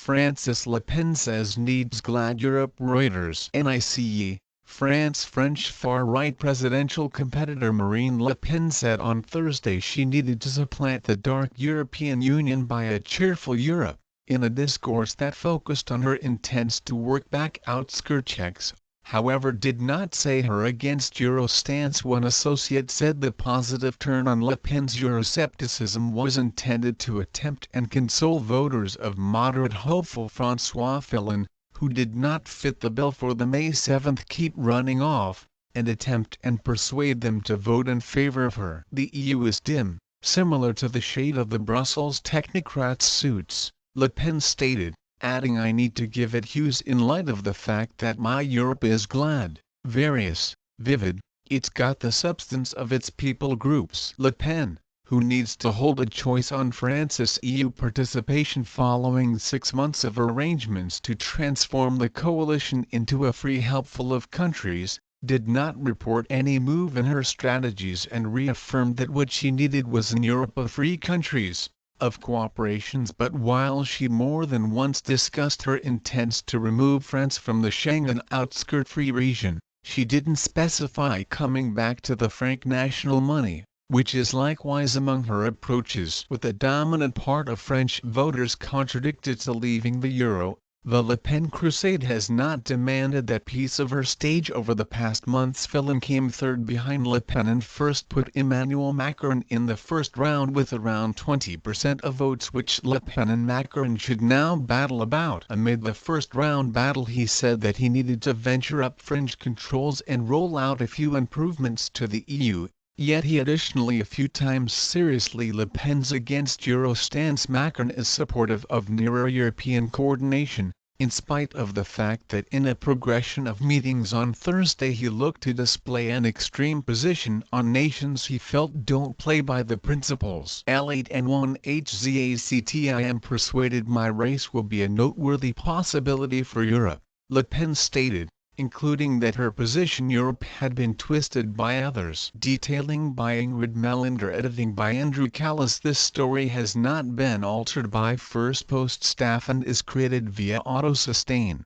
Francis Le Pen says needs glad Europe Reuters. NICE, France's French far-right presidential competitor Marine Le Pen said on Thursday she needed to supplant the dark European Union by a cheerful Europe, in a discourse that focused on her intents to work back outskirt checks, however did not say her against Euro stance. One associate said the positive turn on Le Pen's Euroscepticism was intended to attempt and console voters of moderate hopeful François Fillon, who did not fit the bill for the May 7 keep running off, and attempt and persuade them to vote in favor of her. The EU is dim, similar to the shade of the Brussels technocrats' suits, Le Pen stated, adding I need to give it hues in light of the fact that my Europe is glad, various, vivid, it's got the substance of its people groups. Le Pen, who needs to hold a choice on France's EU participation following 6 months of arrangements to transform the coalition into a free helpful of countries, did not report any move in her strategies and reaffirmed that what she needed was an Europe of free countries, of cooperations. But while she more than once discussed her intents to remove France from the Schengen outskirt free region, she didn't specify coming back to the franc national money, which is likewise among her approaches. With a dominant part of French voters contradicted to leaving the euro, the Le Pen crusade has not demanded that piece of her stage over the past months. Fillon came third behind Le Pen and first put Emmanuel Macron in the first round with around 20% of votes, which Le Pen and Macron should now battle about. Amid the first round battle he said that he needed to venture up fringe controls and roll out a few improvements to the EU. Yet he additionally a few times seriously Le Pen's against Euro stance. Macron is supportive of nearer European coordination, in spite of the fact that in a progression of meetings on Thursday he looked to display an extreme position on nations he felt don't play by the principles. L8N1HZACT I am persuaded my race will be a noteworthy possibility for Europe, Le Pen stated, including that her position Europe had been twisted by others. Detailing by Ingrid Melander, editing by Andrew Callis. This story has not been altered by First Post staff and is created via auto-sustain.